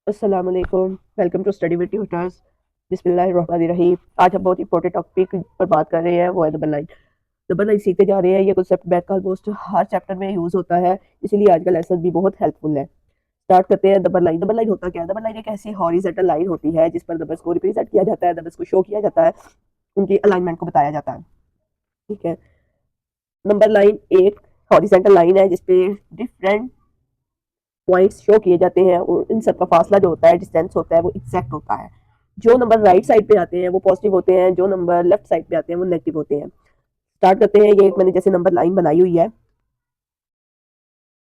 अस्सलाम वालेकुम। Welcome to study with tutors. बिस्मिल्लाहिर्रहमानिर्रहीम। आज हम बहुत इंपॉर्टेंट टॉपिक पर बात कर रहे हैं, वो है डबल लाइन। डबल लाइन सीखते जा रहे हैं। ये कॉन्सेप्ट बैक का ऑलमोस्ट हर चैप्टर में यूज होता है, इसीलिए आज का लेसन भी बहुत हेल्पफुल है। स्टार्ट करते हैं। Double line. डबल लाइन होता क्या है? डबल लाइन एक ऐसी हॉरिजॉन्टल लाइन होती है जिस पर नंबर्स को रिप्रेजेंट किया जाता है, नंबर्स को शो किया जाता है, उनकी अलाइनमेंट को बताया जाता है। ठीक है। नंबर लाइन एक हॉरिजॉन्टल लाइन है जिसपे डिफरेंट पॉइंट्स शो किए जाते हैं और इन सब का फासला जो होता है, डिस्टेंस होता है, वो एग्जैक्ट होता है। जो नंबर राइट साइड पे आते हैं वो पॉजिटिव होते हैं, जो नंबर लेफ्ट साइड पे आते हैं वो नेगेटिव होते हैं। स्टार्ट करते हैं। ये मैंने जैसे नंबर लाइन बनाई हुई है,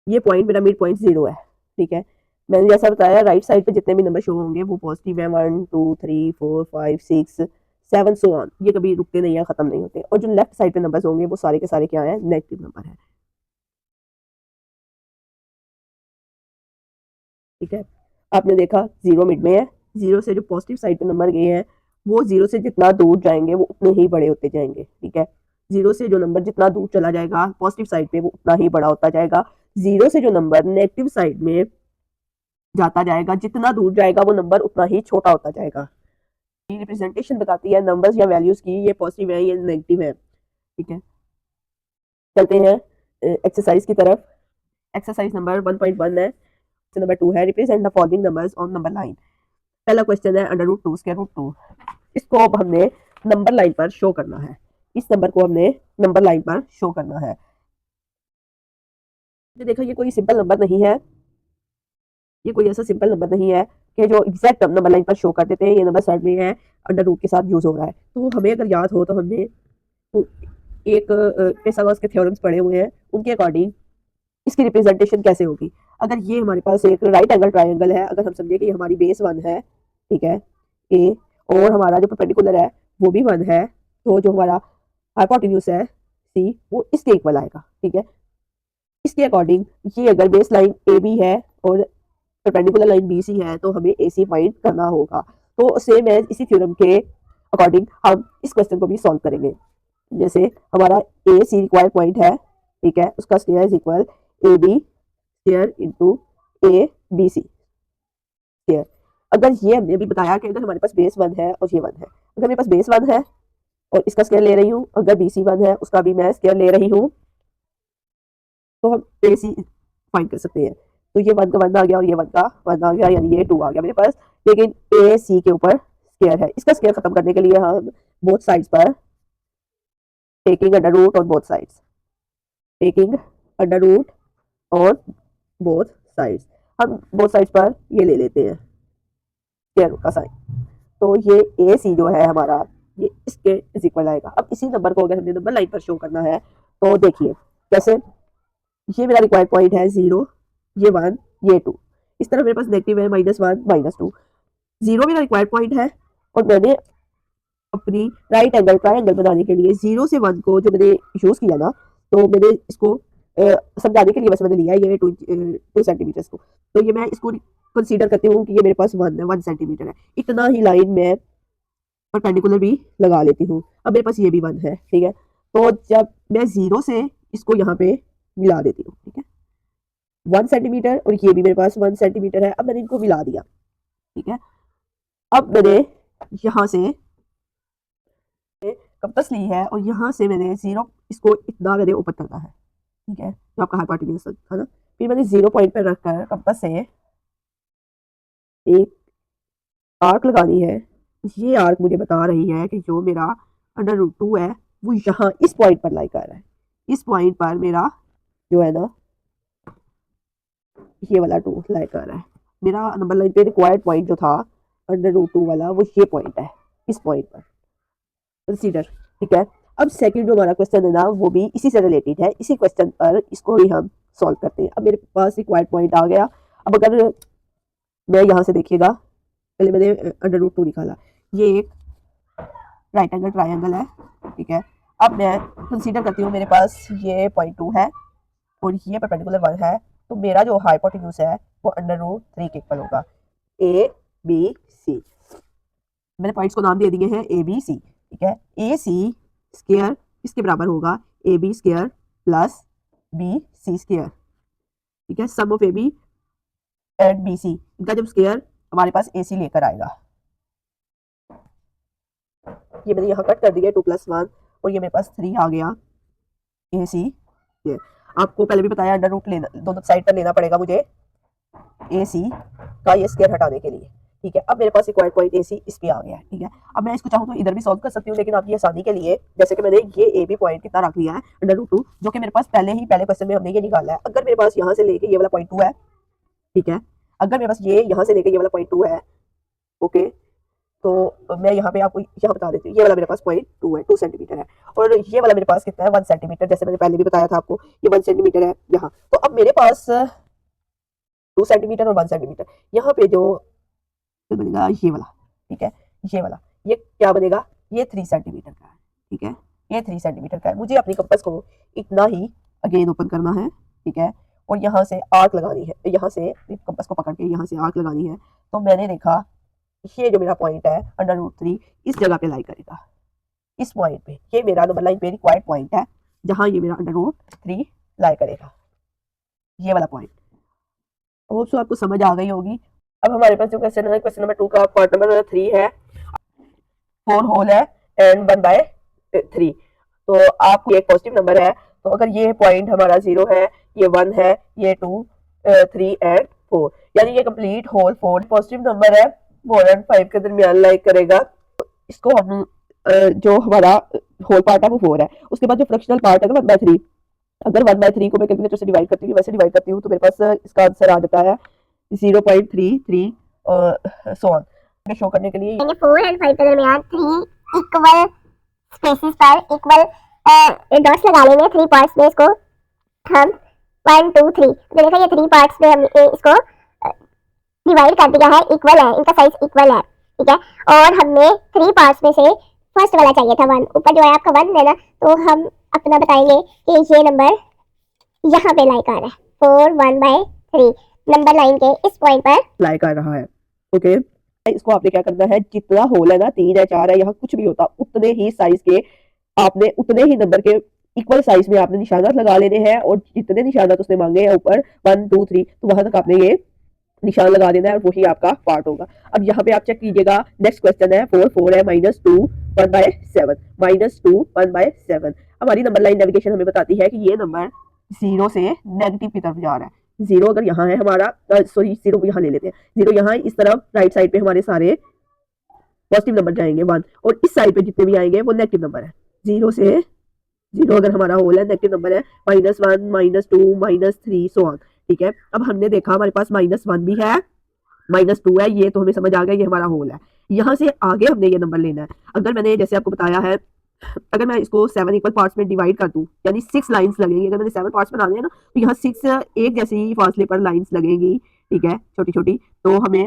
ये पॉइंट मेरा मिड पॉइंट 0 है। ठीक है। मैंने जैसा बताया, राइट साइड पे जितने भी नंबर शो होंगे वो पॉजिटिव है। 1 2 3 4 5 6 7 सो ऑन। ये कभी रुकते नहीं है, खत्म नहीं होते। और जो लेफ्ट साइड पे नंबर होंगे वो सारे के सारे क्या है? नेगेटिव नंबर है। ठीक है। आपने देखा 0 मिड में है। 0 से जो पॉजिटिव साइड पे नंबर गए हैं, वो 0 से जितना दूर जाएंगे वो उतने ही बड़े होते जाएंगे। ठीक है। 0 से जो नंबर जितना दूर चला जाएगा पॉजिटिव साइड पे, वो उतना ही बड़ा होता जाएगा। 0 से जो नंबर नेगेटिव साइड में जाता जाएगा, जितना दूर जाएगा वो नंबर उतना ही छोटा होता जाएगा। ये रिप्रेजेंटेशन बताती है नंबर्स या वैल्यूज की, ये पॉजिटिव है, ये नेगेटिव है। ठीक है। चलते हैं एक्सरसाइज की तरफ। एक्सरसाइज नंबर 1.1 है। नंबर 2 है, represent the following numbers on number line. पहला क्वेश्चन है √2 स्क्वायर रूट 2। इसको अब हमने नंबर लाइन पर शो करना है। इस नंबर को हमने नंबर लाइन पर शो करना है। तो देखो, ये कोई सिंपल नंबर नहीं है। ये कोई ऐसा सिंपल नंबर नहीं है कि जो एग्जैक्ट नंबर लाइन पर शो कर देते हैं। ये नंबर साइड में है, √2 के साथ यूज हो रहा है। तो हमें अगर याद हो तो हमने तो एक पिथागोरस के थ्योरम्स पढ़े हुए हैं, उनके अकॉर्डिंग इसकी रिप्रेजेंटेशन कैसे होगी। अगर ये हमारे पास एक राइट एंगल ट्राइंगल है, अगर हम समझे कि हमारी बेस 1 है, ठीक है, ए, और हमारा जो परपेंडिकुलर है वो भी 1 है, तो जो हमारा हाइपोटेन्यूज है सी, वो इसके इक्वल आएगा। ठीक है। इसके अकॉर्डिंग ये अगर बेस लाइन ए बी है और परपेंडिकुलर लाइन बी सी है, तो हमें ए सी फाइंड करना होगा। तो सेम है, इसी थ्योरम के अकॉर्डिंग हम इस क्वेश्चन को भी सॉल्व करेंगे। जैसे हमारा ए सी रिक्वायर्ड पॉइंट है, ठीक है, उसका square is equal A B square into A B C square. अगर ये हमने भी बताया कि अगर हमारे पास बेस 1 है और ये 1 है, अगर मेरे पास बेस 1 है और इसका स्क्वायर ले रही हूँ, अगर बी सी 1 है उसका भी मैं स्क्वायर ले रही हूँ, तो हम ए सी फाइंड कर सकते हैं। तो ये 1 का 1 आ गया और ये 1 का 1 आ गया, यानी ये 2 आ गया मेरे पास। लेकिन ए सी के ऊपर स्क्वायर है, इसका स्क्वायर खत्म करने के लिए हम बोथ साइड्स पर taking under root on both sides, taking under root on both sides, हम बोथ साइड्स पर ये ले लेते हैं स्क्वायर का साइन। तो ये ए सी जो है हमारा, ये इसके इज इक्वल आएगा। अब इसी नंबर को अगर हमने नंबर लाइन पर शो करना है तो देखिए कैसे। ये मेरा रिक्वायर्ड पॉइंट है 0, ये 1, ये 2। इस तरह मेरे पास नेगेटिव है -1 -2। 0 मेरा रिक्वायर्ड पॉइंट है और मैंने अपनी राइट एंगल ट्राइंगल बनाने के लिए 0 से 1 को जो मैंने यूज किया ना, तो मैंने इसको समझाने के लिए बस मैंने लिया ये 2 सेंटीमीटर को। तो ये मैं इसको कंसीडर करती हूँ कि ये मेरे पास 1 सेंटीमीटर है। इतना ही लाइन में परपेंडिकुलर भी लगा लेती हूँ। अब मेरे पास ये भी 1 है, ठीक है। तो जब मैं 0 से इसको यहाँ पे मिला देती हूँ, ठीक है, 1 सेंटीमीटर और ये भी मेरे पास 1 सेंटीमीटर है। अब मैंने इनको मिला दिया, ठीक है। अब मैंने यहाँ से कंपास ली है और यहाँ से मैंने 0, इसको इतना मैंने ऊपर करना है, ठीक है, जो आपका हाइपोटेन्यूज था ना। फिर मैंने 0 पॉइंट पर रखकर कंपास से एक आर्क लगानी है। ये आर्क मुझे बता रही है कि जो मेरा √2 है वो यहाँ इस पॉइंट पर लाई कर रहा है। इस पॉइंट पर मेरा जो है ना, ये वाला 2 लाई कर रहा है। मेरा नंबर लाइन पे रिक्वायर्ड पॉइंट जो था √2 वाला, वो ये पॉइंट है, इस पॉइंट पर कंसीडर। ठीक है। अब सेकंड जो हमारा क्वेश्चन है ना, वो भी इसी से रिलेटेड है। इसी क्वेश्चन पर इसको ही हम सॉल्व करते हैं। अब मेरे पास रिक्वायर्ड पॉइंट आ गया। अब अगर मैं यहाँ से देखिएगा, पहले मैंने √2 निकाला, ये एक राइट एंगल ट्राइंगल है, ठीक है। अब मैं कंसीडर करती हूँ मेरे पास ये .2 है और ये परपेंडिकुलर 1 है, तो मेरा जो हाइपोटेन्यूज है वो √3 के इक्वल होगा। ए बी सी, मैंने पॉइंट्स को नाम दे दिए हैं ए बी सी, ठीक है। ए सी स्क्वायर इसके बराबर होगा A B square plus B C square, ठीक है। Sum of A B and B C, इनका जब स्क्वायर हमारे पास AC लेकर आएगा। ये मैंने यहाँ कट कर दिया 2 + 1 और ये मेरे पास 3 आ गया AC। ये आपको पहले भी बताया अंडर रूट लेना, दोनों साइड पर लेना पड़ेगा मुझे AC का ये स्क्वायर हटाने के लिए। ठीक है, अब मेरे पास रिक्वायर्ड पॉइंट AC इस पे आ गया है। ठीक है, अब मैं इसको चाहूँ तो इधर भी सॉल्व कर सकती हूँ, लेकिन आपकी आसानी के लिए जैसे कि मैंने ये AB पॉइंट कितना रख लिया है √2, जो कि मेरे पास पहले क्वेश्चन में हमने ये निकाला है। अगर मेरे पास यहाँ से लेके ये वाला पॉइंट 2 है, ठीक है, अगर मेरे पास ये यहाँ से लेके ये वाला पॉइंट 2 है, ओके, तो मैं यहाँ पे आपको यहाँ बता देती हूँ, ये वाला मेरे पास पॉइंट 2 है, 2 सेंटीमीटर है, और ये वाला मेरे पास कितना है 1 सेंटीमीटर, जैसे मैंने पहले भी बताया था आपको, ये 1 सेंटीमीटर है यहाँ। तो अब मेरे पास 2 सेंटीमीटर और 1 सेंटीमीटर, यहाँ पे जो बनेगा ये वाला, ठीक है, ये वाला, ये क्या बनेगा, ये 3 सेंटीमीटर का है। ठीक है, ये 3 सेंटीमीटर का है। मुझे अपनी कंपास को इतना ही अगेन ओपन करना है, ठीक है, और यहाँ से आर्क लगानी है, यहाँ से कंपास को पकड़ के यहाँ से आर्क लगानी है। तो मैंने देखा ये जो मेरा पॉइंट है √3 इस जगह पे लाई करेगा, इस पॉइंट पे, ये मेरा नंबर लाइन पे रिक्वायर्ड पॉइंट है, जहां ये मेरा √3 लाई करेगा, ये वाला पॉइंट। होप सो आपको समझ आ गई होगी। अब हमारे पास जो क्वेश्चन है, क्वेश्चन नंबर 2 का पार्ट नंबर 3 है, 4 होल है एंड 1/3। तो आपको एक पॉजिटिव नंबर है, तो अगर ये पॉइंट हमारा 0 है, ये 1 है, ये 2, 3 एंड 4, यानी ये कंप्लीट होल 4 पॉजिटिव नंबर है, 4 और 5 के दरमियान लाई करेगा। तो इसको हम जो हमारा होल पार्ट है वो 4 है, उसके बाद जो फ्रैक्शनल पार्ट है ना 1/3, अगर 1/3 को मैं कैलकुलेटर से डिवाइड करती हूँ, वैसे डिवाइड करती हूँ, तो मेरे पास इसका आंसर आ जाता है 0.33 सो ऑन। शो करने के लिए 4 और 5 के दरमियान 3 इक्वल स्पेसेस पर इक्वल डॉट्स लगा लेंगे 3 पार्ट्स में। इसको हम 1 2 3 देखा, ये 3 पार्ट्स में हमने इसको डिवाइड कर दिया है, इक्वल है, इनका साइज इक्वल है। ठीक है, और हमने 3 पार्ट्स में से फर्स्ट वाला चाहिए था 1, ऊपर जो है आपका 1 है ना, तो हम अपना बताएंगे कि ये नंबर यहाँ पे लाई कर रहा है, 4 1/3 नंबर लाइन के इस पॉइंट पर लाई कर रहा है। ओके, इसको आपने क्या करना है, जितना होल है ना 3 है 4 है, यहाँ कुछ भी होता उतने ही साइज के आपने, उतने ही नंबर के इक्वल साइज में आपने निशानात लगा लेने हैं, और जितने निशानात उसने मांगे हैं ऊपर 1 2 3, तो वहां तक आपने ये निशान लगा देना है और वही आपका पार्ट होगा। अब यहाँ पे आप चेक कीजिएगा, नेक्स्ट क्वेश्चन है 4 है -2 1/7, -2 1/7। हमारी नंबर लाइन नेविगेशन हमें बताती है कि ये नंबर 0 से नेगेटिव की तरफ जा रहा है। 0 अगर यहाँ है हमारा, सॉरी 0 को यहाँ ले लेते हैं, 0 यहाँ इस तरफ राइट साइड पे हमारे सारे पॉजिटिव नंबर जाएंगे 1, और इस साइड पे जितने भी आएंगे वो नेगेटिव नंबर है। 0 से 0 अगर हमारा होल है, नेगेटिव नंबर है, -1 -2 -3 सो ऑन। ठीक है, अब हमने देखा हमारे पास -1 भी है, -2 है, ये तो हमें समझ आ गया ये हमारा होल है। यहाँ से आगे हमने ये नंबर लेना है। अगर मैंने जैसे आपको बताया है, अगर मैं इसको 7 इक्वल पार्ट्स में डिवाइड कर दूं, यानी 6 लाइंस लगेंगी। अगर मैंने 7 पार्ट्स बनाने हैं ना, तो यहाँ 6 एक जैसी फासले पर लाइंस लगेंगी, ठीक है, छोटी छोटी, तो हमें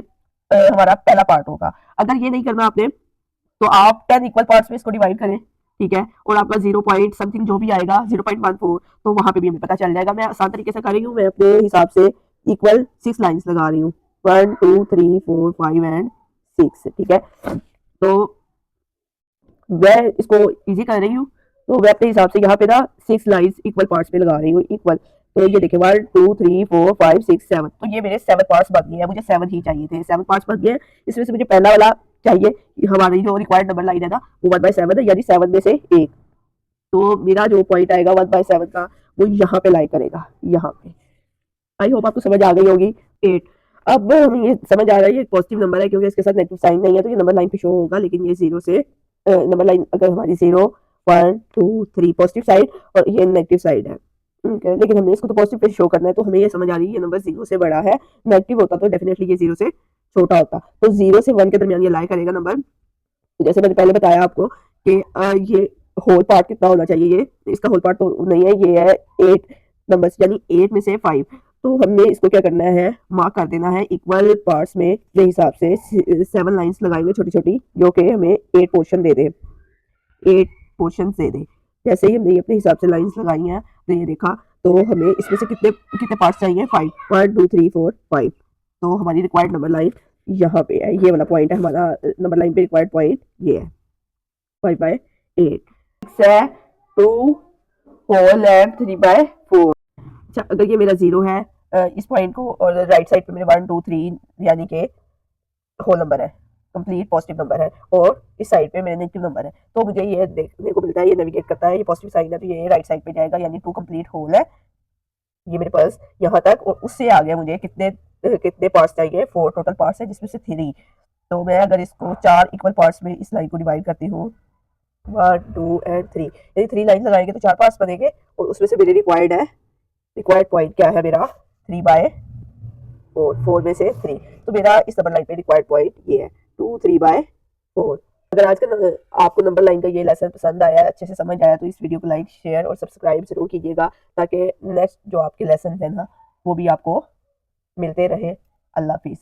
हमारा पहला पार्ट होगा। अगर ये नहीं करना आपने, तो आप 10 इक्वल पार्ट्स में इसको डिवाइड करें, ठीक है, और आपका 0 पॉइंट समथिंग जो भी आएगा 0.14, तो वहां पे भी हमें पता चल जाएगा। मैं आसान तरीके से कर रही हूँ, मैं अपने हिसाब से इक्वल 6 लाइंस लगा रही हूँ, 1 2 3 4 5 एंड 6। ठीक है, तो मैं इसको इजी कर रही हूँ, तो मैं अपने हिसाब से यहाँ पे ना 6 लाइंस इक्वल पार्ट्स में लगा रही हूँ, इक्वल। तो ये देखिए 1 2 3 4 5 6 7, तो ये मेरे 7 पार्ट्स बन गए हैं, मुझे 7 ही चाहिए थे, 7 पार्ट्स बन गए। इसमें से मुझे पहला वाला चाहिए, हमारी जो रिक्वायर्ड नंबर लाइन है ना वो 1/7 है, यानी 7 में से 1, तो मेरा जो पॉइंट आएगा 1/7 का वो यहाँ पे लाई करेगा, यहाँ पे। आई होप आपको समझ आ गई होगी। 8, अब हमें ये समझ आ रहा है ये पॉजिटिव नंबर है, क्योंकि इसके साथ नेगेटिव साइन नहीं है, तो ये नंबर लाइन पे शो होगा, लेकिन ये 0 से नंबर लाइन अगर हमारी 0 1 2 3 पॉजिटिव साइड और ये नेगेटिव साइड है, लेकिन हमने इसको तो पॉजिटिव पे शो करना है, तो हमें ये समझ आ रही है ये नंबर 0 से बड़ा है। नेगेटिव होता तो डेफिनेटली ये 0 से छोटा होता, तो 0 से 1 के दरमियान ये लाई करेगा नंबर। तो जैसे मैंने पहले बताया आपको कि ये होल पार्ट कितना होना चाहिए, ये इसका होल पार्ट तो नहीं है, ये है 8 नंबर्स, यानी 8 में से 5। तो हमने इसको क्या करना है, मार्क कर देना है इक्वल पार्ट्स में, के हिसाब से 7 लाइंस लगाएंगे छोटी छोटी, जो कि हमें 8 पोर्शन दे दे, 8 पोर्शन दे दे। जैसे ही हमने अपने हिसाब से लाइंस लगाई हैं, तो ये देखा, तो हमें इसमें से कितने कितने पार्ट्स चाहिए, 5, 1 2 3 4 5। तो हमारी रिक्वायर्ड नंबर लाइन यहाँ पे है, ये वाला पॉइंट है हमारा नंबर लाइन पे रिक्वायर्ड पॉइंट, ये है 5/8। 6 है 2 होल एंड 3/4। अच्छा, अगर ये मेरा 0 है इस पॉइंट को, और राइट साइड पे मेरे 1 2 3 यानी कि होल नंबर है, कंप्लीट पॉजिटिव नंबर है, और इस साइड पे मेरा नेगेटिव नंबर है। तो मुझे ये देखने को मिलता है, ये नेविगेट करता है, ये पॉजिटिव साइन है तो ये राइट साइड पे जाएगा, यानी 2 कंप्लीट होल है ये मेरे पास यहाँ तक। और उससे आगे मुझे कितने कितने पार्ट्स चाहिए, 4 टोटल पार्ट्स है जिसमें से 3। तो मैं अगर इसको 4 इक्वल पार्ट्स में इस लाइन को डिवाइड करती हूँ, 1 2 एंड 3, यदि 3 लाइन लगाएंगे तो 4 पार्ट्स बनेंगे, और उसमें से मेरे रिक्वायर्ड है, रिक्वायर्ड पॉइंट क्या है मेरा, 3/4, 4 में से 3। तो मेरा इस नंबर लाइन पे रिक्वायर्ड पॉइंट ये है 2 3/4। अगर आज का आपको नंबर लाइन का ये लेसन पसंद आया, अच्छे से समझ आया, तो इस वीडियो को लाइक शेयर और सब्सक्राइब जरूर कीजिएगा, ताकि नेक्स्ट जो आपके लेसन है ना वो भी आपको मिलते रहे। अल्लाह हाफिज़।